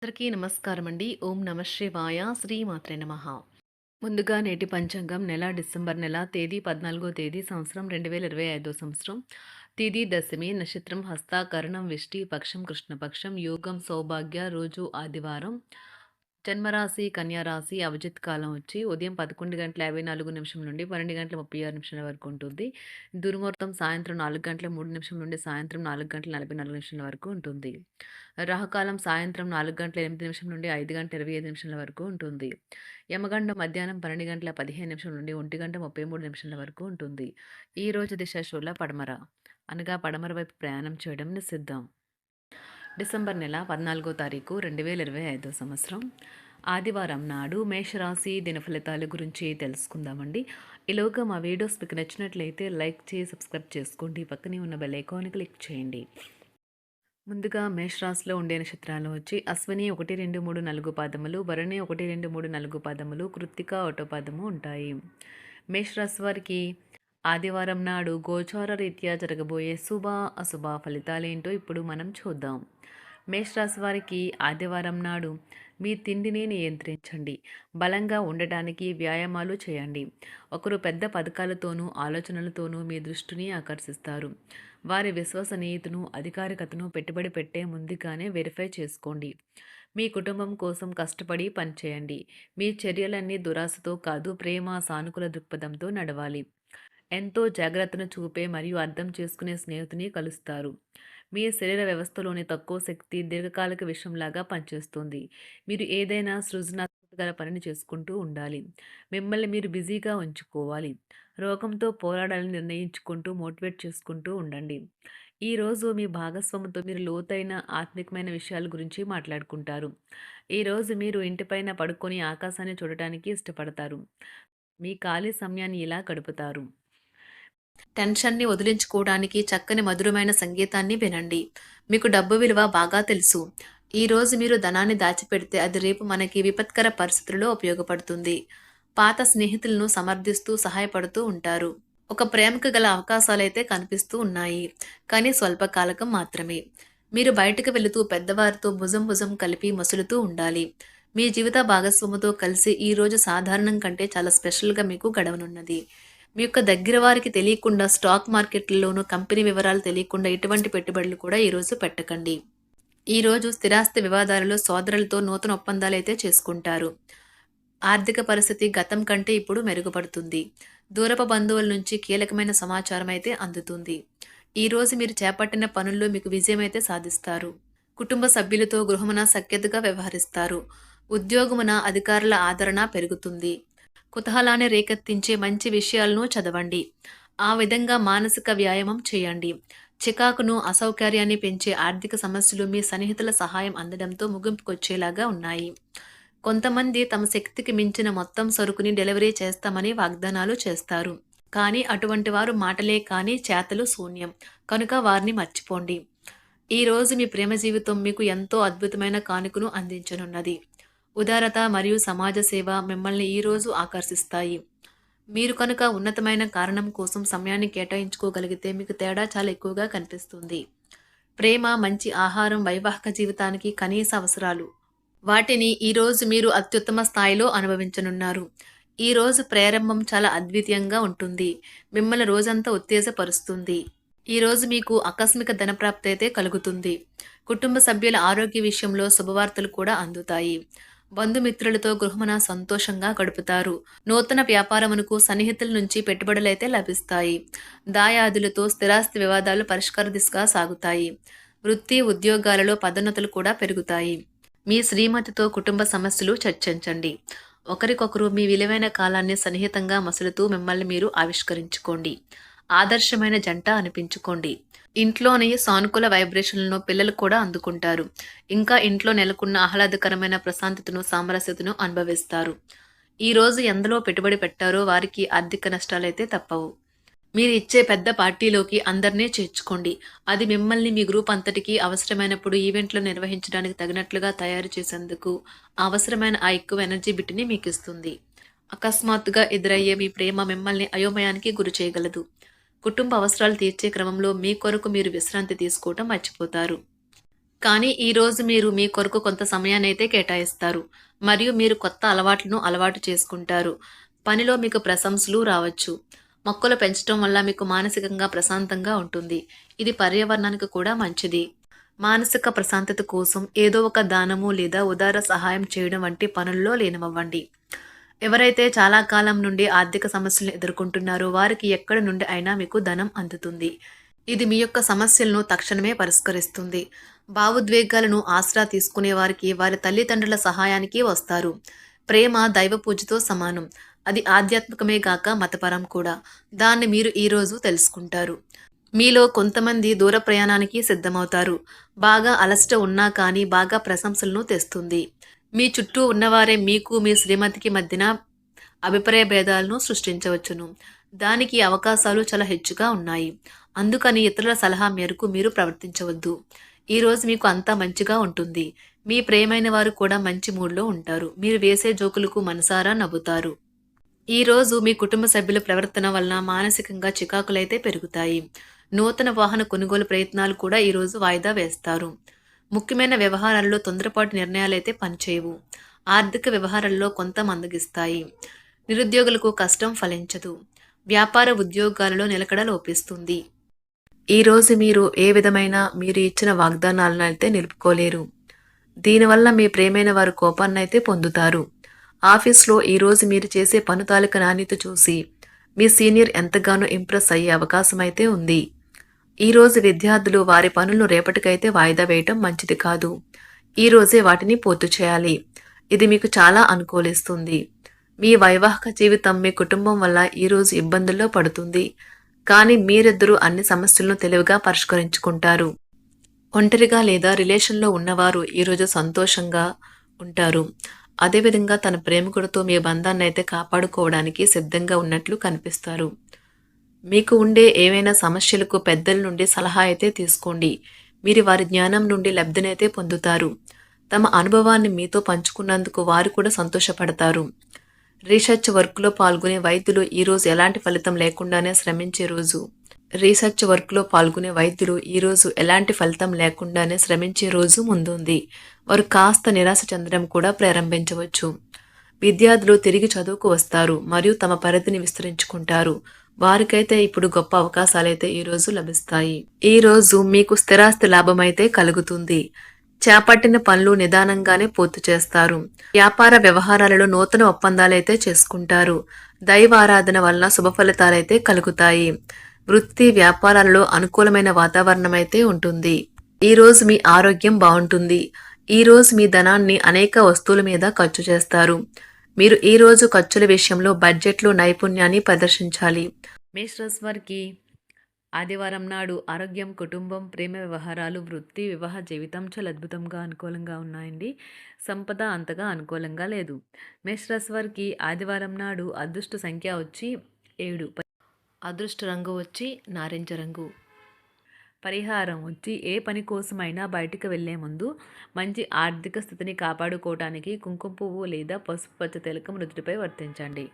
అందరికీ నమస్కారం అండి. ఓం నమ శివాయ. శ్రీమాత్రే నమః. ముందుగా నేటి పంచాంగం నెల డిసెంబర్ నెల తేదీ 14వ తేదీ సంవత్సరం 2025 సంవత్సరం. తిథి దశమి, నక్షత్రం హస్త, కరణం విష్టి, పక్షం కృష్ణపక్షం, యోగం సౌభాగ్య, రోజు ఆదివారం. జన్మరాశి కన్యా రాశి. అభిజిత్ కాలం వచ్చి ఉదయం 11:54 నుండి 12:36 వరకు ఉంటుంది. దుర్ముహూర్తం సాయంత్రం 4:03 నుండి సాయంత్రం 4:44 వరకు ఉంటుంది. రాహుకాలం సాయంత్రం 4:08 నుండి 5:25 వరకు ఉంటుంది. యమగండం మధ్యాహ్నం 12:15 నుండి 1:33 వరకు ఉంటుంది. ఈ రోజు దిశ శూల పడమర, అనగా పడమర వైపు ప్రయాణం చేయడం నిషిద్ధం. డిసెంబర్ నెల 14వ తారీఖు 2025 సంవత్సరం ఆదివారం నాడు మేషరాశి దినఫలితాల గురించి తెలుసుకుందామండి. ఈలోగా మా వీడియోస్ మీకు నచ్చినట్లయితే లైక్ చేసి సబ్స్క్రైబ్ చేసుకోండి. పక్కనే ఉన్న బెల్ ఐకాన్ని క్లిక్ చేయండి. ముందుగా మేషరాశిలో ఉండే నక్షత్రాలు వచ్చి అశ్విని 1, 2, 3, 4 పాదములు, భరణి 1, 2, 3, 4 పాదములు, కృత్తిక 1 పాదము ఉంటాయి. మేషరాశి వారికి ఆదివారం నాడు గోచార రీత్యా జరగబోయే శుభ అశుభ ఫలితాలేంటో ఇప్పుడు మనం చూద్దాం. మేషరాశి వారికి ఆదివారం నాడు మీ తిండిని నియంత్రించండి. బలంగా ఉండటానికి వ్యాయామాలు చేయండి. ఒకరు పెద్ద పథకాలతోనూ ఆలోచనలతోనూ మీ దృష్టిని ఆకర్షిస్తారు. వారి విశ్వసనీయతను, అధికారికతను పెట్టుబడి పెట్టే ముందుగానే వెరిఫై చేసుకోండి. మీ కుటుంబం కోసం కష్టపడి పనిచేయండి. మీ చర్యలన్నీ దురాశతో కాదు, ప్రేమ సానుకూల దృక్పథంతో నడవాలి. ఎంతో జాగ్రత్తను చూపే మరియు అర్థం చేసుకునే స్నేహితుని కలుస్తారు. మీ శరీర వ్యవస్థలోని తక్కువ శక్తి దీర్ఘకాలిక విషయంలాగా పనిచేస్తుంది. మీరు ఏదైనా సృజనాత్మక గల పనిని చేసుకుంటూ ఉండాలి. మిమ్మల్ని మీరు బిజీగా ఉంచుకోవాలి. రోగంతో పోరాడాలని నిర్ణయించుకుంటూ మోటివేట్ చేసుకుంటూ ఉండండి. ఈరోజు మీ భాగస్వామితో మీరు లోతైన ఆత్మికమైన విషయాల గురించి మాట్లాడుకుంటారు. ఈరోజు మీరు ఇంటిపైన పడుకొని ఆకాశాన్ని చూడటానికి ఇష్టపడతారు. మీ ఖాళీ సమయాన్ని ఇలా గడుపుతారు. టెన్షన్ని వదిలించుకోవడానికి చక్కని మధురమైన సంగీతాన్ని వినండి. మీకు డబ్బు విలువ బాగా తెలుసు. ఈరోజు మీరు ధనాన్ని దాచిపెడితే అది రేపు మనకి విపత్కర పరిస్థితుల్లో ఉపయోగపడుతుంది. పాత స్నేహితులను సమర్థిస్తూ సహాయపడుతూ ఉంటారు. ఒక ప్రేమకు గల అవకాశాలైతే కనిపిస్తూ ఉన్నాయి, కానీ స్వల్పకాలకం మాత్రమే. మీరు బయటకు వెళుతూ పెద్దవారితో భుజం భుజం కలిపి మసులుతూ ఉండాలి. మీ జీవిత భాగస్వామితో కలిసి ఈరోజు సాధారణం కంటే చాలా స్పెషల్గా మీకు గడవనున్నది. మీ యొక్క దగ్గర వారికి తెలియకుండా స్టాక్ మార్కెట్లలోనూ కంపెనీ వివరాలు తెలియకుండా ఎటువంటి పెట్టుబడులు కూడా ఈరోజు పెట్టకండి. ఈరోజు స్థిరాస్తి వివాదాలలో సోదరులతో నూతన ఒప్పందాలు అయితే చేసుకుంటారు. ఆర్థిక పరిస్థితి గతం కంటే ఇప్పుడు మెరుగుపడుతుంది. దూరపు బంధువుల నుంచి కీలకమైన సమాచారం అయితే అందుతుంది. ఈరోజు మీరు చేపట్టిన పనుల్లో మీకు విజయం అయితే సాధిస్తారు. కుటుంబ సభ్యులతో గృహమున సఖ్యతగా వ్యవహరిస్తారు. ఉద్యోగమున అధికారుల ఆదరణ పెరుగుతుంది. కుతూహలాన్ని రేకెత్తించే మంచి విషయాలను చదవండి. ఆ విధంగా మానసిక వ్యాయామం చేయండి. చికాకును, అసౌకర్యాన్ని పెంచే ఆర్థిక సమస్యలు మీ సన్నిహితుల సహాయం అందడంతో ముగింపుకొచ్చేలాగా ఉన్నాయి. కొంతమంది తమ శక్తికి మించిన మొత్తం సరుకుని డెలివరీ చేస్తామని వాగ్దానాలు చేస్తారు. కానీ అటువంటి వారు మాటలే కానీ చేతలు శూన్యం. కనుక వారిని మర్చిపోండి. ఈరోజు మీ ప్రేమ జీవితం మీకు ఎంతో అద్భుతమైన కానుకను అందించనున్నది. ఉదారత మరియు సమాజ సేవ మిమ్మల్ని ఈరోజు ఆకర్షిస్తాయి. మీరు కనుక ఉన్నతమైన కారణం కోసం సమయాన్ని కేటాయించుకోగలిగితే మీకు తేడా చాలా ఎక్కువగా కనిపిస్తుంది. ప్రేమ, మంచి ఆహారం వైవాహిక జీవితానికి కనీస అవసరాలు. వాటిని ఈరోజు మీరు అత్యుత్తమ స్థాయిలో అనుభవించనున్నారు. ఈరోజు ప్రారంభం చాలా అద్వితీయంగా ఉంటుంది. మిమ్మల్ని రోజంతా ఉత్తేజపరుస్తుంది. ఈరోజు మీకు ఆకస్మిక ధనప్రాప్తి అయితే కలుగుతుంది. కుటుంబ సభ్యుల ఆరోగ్య విషయంలో శుభవార్తలు కూడా అందుతాయి. బంధుమిత్రులతో గృహమున సంతోషంగా గడుపుతారు. నూతన వ్యాపారమునకు సన్నిహితుల నుంచి పెట్టుబడులైతే లభిస్తాయి. దాయాదులతో స్థిరాస్తి వివాదాలు పరిష్కార దిశగా సాగుతాయి. వృత్తి ఉద్యోగాలలో పదోన్నతులు కూడా పెరుగుతాయి. మీ శ్రీమతితో కుటుంబ సమస్యలు చర్చించండి. ఒకరికొకరు మీ విలువైన కాలాన్ని సన్నిహితంగా మసులుతూ మిమ్మల్ని మీరు ఆవిష్కరించుకోండి. ఆదర్శమైన జంట అనిపించుకోండి. ఇంట్లోని సానుకూల వైబ్రేషన్లను పిల్లలు కూడా అందుకుంటారు. ఇంకా ఇంట్లో నెలకొన్న ఆహ్లాదకరమైన ప్రశాంతతను, సామరస్యతను అనుభవిస్తారు. ఈరోజు ఎందులో పెట్టుబడి పెట్టారో వారికి ఆర్థిక నష్టాలైతే తప్పవు. మీరు ఇచ్చే పెద్ద పార్టీలోకి అందరినీ చేర్చుకోండి. అది మిమ్మల్ని మీ గ్రూప్ అంతటికీ అవసరమైనప్పుడు ఈవెంట్లు నిర్వహించడానికి తగినట్లుగా తయారు చేసేందుకు అవసరమైన ఆ ఎక్కువ ఎనర్జీ బిట్ని మీకు ఇస్తుంది. అకస్మాత్తుగా ఎదురయ్యే మీ ప్రేమ మిమ్మల్ని అయోమయానికి గురి చేయగలదు. కుటుంబ అవసరాలు తీర్చే క్రమంలో మీ కొరకు మీరు విశ్రాంతి తీసుకోవటం మర్చిపోతారు. కానీ ఈరోజు మీరు మీ కొరకు కొంత సమయాన్నైతే కేటాయిస్తారు. మరియు మీరు కొత్త అలవాట్లను అలవాటు చేసుకుంటారు. పనిలో మీకు ప్రశంసలు రావచ్చు. మొక్కలు పెంచటం వల్ల మీకు మానసికంగా ప్రశాంతంగా ఉంటుంది. ఇది పర్యావరణానికి కూడా మంచిది. మానసిక ప్రశాంతత కోసం ఏదో ఒక దానము లేదా ఉదార సహాయం చేయడం వంటి పనుల్లో లీనమవ్వండి. ఎవరైతే చాలా కాలం నుండి ఆర్థిక సమస్యలను ఎదుర్కొంటున్నారో వారికి ఎక్కడి నుండి అయినా మీకు ధనం అందుతుంది. ఇది మీ యొక్క సమస్యలను తక్షణమే పరిష్కరిస్తుంది. భావోద్వేగాలను ఆసరా తీసుకునే వారికి వారి తల్లిదండ్రుల సహాయానికి వస్తారు. ప్రేమ దైవ పూజతో సమానం. అది ఆధ్యాత్మికమే గాక మతపరం కూడా. దాన్ని మీరు ఈరోజు తెలుసుకుంటారు. మీలో కొంతమంది దూర ప్రయాణానికి సిద్ధమవుతారు. బాగా అలసట ఉన్నా కానీ బాగా ప్రశంసలను తెస్తుంది. మీ చుట్టూ ఉన్నవారే మీకు మీ శ్రీమతికి మధ్యన అభిప్రాయ భేదాలను సృష్టించవచ్చును. దానికి అవకాశాలు చాలా హెచ్చుగా ఉన్నాయి. అందుకని ఇతరుల సలహా మేరకు మీరు ప్రవర్తించవద్దు. ఈరోజు మీకు అంతా మంచిగా ఉంటుంది. మీ ప్రియమైన వారు కూడా మంచి మూడ్లో ఉంటారు. మీరు వేసే జోకులకు మనసారా నవ్వుతారు. ఈరోజు మీ కుటుంబ సభ్యుల ప్రవర్తన వలన మానసికంగా చికాకులైతే పెరుగుతాయి. నూతన వాహన కొనుగోలు ప్రయత్నాలు కూడా ఈరోజు వాయిదా వేస్తారు. ముఖ్యమైన వ్యవహారాల్లో తొందరపాటు నిర్ణయాలైతే పనిచేయవు. ఆర్థిక వ్యవహారాల్లో కొంత మందగిస్తాయి. నిరుద్యోగులకు కష్టం ఫలించదు. వ్యాపార ఉద్యోగాలలో నిలకడ లోపిస్తుంది. ఈరోజు మీరు ఏ విధమైన మీరు ఇచ్చిన వాగ్దానాలను అయితే నిలుపుకోలేరు. దీనివల్ల మీ ప్రేమైన వారు కోపాన్నైతే పొందుతారు. ఆఫీస్లో ఈరోజు మీరు చేసే పను తాలూకా నాణ్యత చూసి మీ సీనియర్ ఎంతగానో ఇంప్రెస్ అయ్యే అవకాశం అయితే ఉంది. ఈరోజు విద్యార్థులు వారి పనులను రేపటికైతే వాయిదా వేయటం మంచిది కాదు. ఈరోజే వాటిని పూర్తి చేయాలి. ఇది మీకు చాలా అనుకూలిస్తుంది. మీ వైవాహిక జీవితం మీ కుటుంబం వల్ల ఈరోజు ఇబ్బందుల్లో పడుతుంది. కానీ మీరిద్దరూ అన్ని సమస్యలను తెలివిగా పరిష్కరించుకుంటారు. ఒంటరిగా లేదా రిలేషన్లో ఉన్నవారు ఈరోజు సంతోషంగా ఉంటారు. అదేవిధంగా తన ప్రేమికుడితో మీ బంధాన్ని అయితే కాపాడుకోవడానికి సిద్ధంగా ఉన్నట్లు కనిపిస్తారు. మీకు ఉండే ఏవైనా సమస్యలకు పెద్దల నుండి సలహా అయితే తీసుకోండి. మీరు వారి జ్ఞానం నుండి లబ్ధినైతే పొందుతారు. తమ అనుభవాన్ని మీతో పంచుకున్నందుకు వారు కూడా సంతోషపడతారు. రీసెర్చ్ వర్క్లో పాల్గొనే వైద్యులు ఈరోజు ఎలాంటి ఫలితం లేకుండానే శ్రమించే రోజు. రీసెర్చ్ వర్క్లో పాల్గొనే వైద్యులు ఈరోజు ఎలాంటి ఫలితం లేకుండానే శ్రమించే రోజు ముందుంది. వారు కాస్త నిరాశ చెందడం కూడా ప్రారంభించవచ్చు. విద్యార్థులు తిరిగి చదువుకు వస్తారు మరియు తమ పరిధిని విస్తరించుకుంటారు. వారికైతే ఇప్పుడు గొప్ప అవకాశాలైతే ఈరోజు లభిస్తాయి. ఈరోజు మీకు స్థిరాస్తి లాభమైతే కలుగుతుంది. చేపట్టిన పనులు నిదానంగానే పూర్తి చేస్తారు. వ్యాపార వ్యవహారాలలో నూతన ఒప్పందాలైతే చేసుకుంటారు. దైవ ఆరాధన వలన శుభ ఫలితాలైతే కలుగుతాయి. వృత్తి వ్యాపారాలలో అనుకూలమైన వాతావరణం అయితే ఉంటుంది. ఈరోజు మీ ఆరోగ్యం బాగుంటుంది. ఈరోజు మీ ధనాన్ని అనేక వస్తువుల మీద ఖర్చు చేస్తారు. మీరు ఈరోజు ఖర్చుల విషయంలో బడ్జెట్లో నైపుణ్యాన్ని ప్రదర్శించాలి. మేషరాశి వారికి ఆదివారం నాడు ఆరోగ్యం, కుటుంబం, ప్రేమ వ్యవహారాలు, వృత్తి, వివాహ జీవితం చాలా అద్భుతంగా అనుకూలంగా ఉన్నాయండి. సంపద అంతగా అనుకూలంగా లేదు. మేషరాశి వారికి ఆదివారం నాడు అదృష్ట సంఖ్య వచ్చి 7. అదృష్ట రంగు వచ్చి నారింజ రంగు. పరిహారం వచ్చి ఏ పని కోసమైనా బయటికి వెళ్లే ముందు మంచి ఆర్థిక స్థితిని కాపాడుకోవడానికి కుంకుమ పువ్వు లేదా పసుపు పచ్చ తిలకం నుదుటిపై వర్తించండి.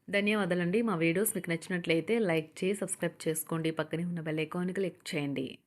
ధన్యవాదాలండి. మా వీడియోస్ మీకు నచ్చినట్లయితే లైక్ చేసి సబ్స్క్రైబ్ చేసుకోండి. పక్కనే ఉన్న బెల్ ఐకాన్ క్లిక్ చేయండి.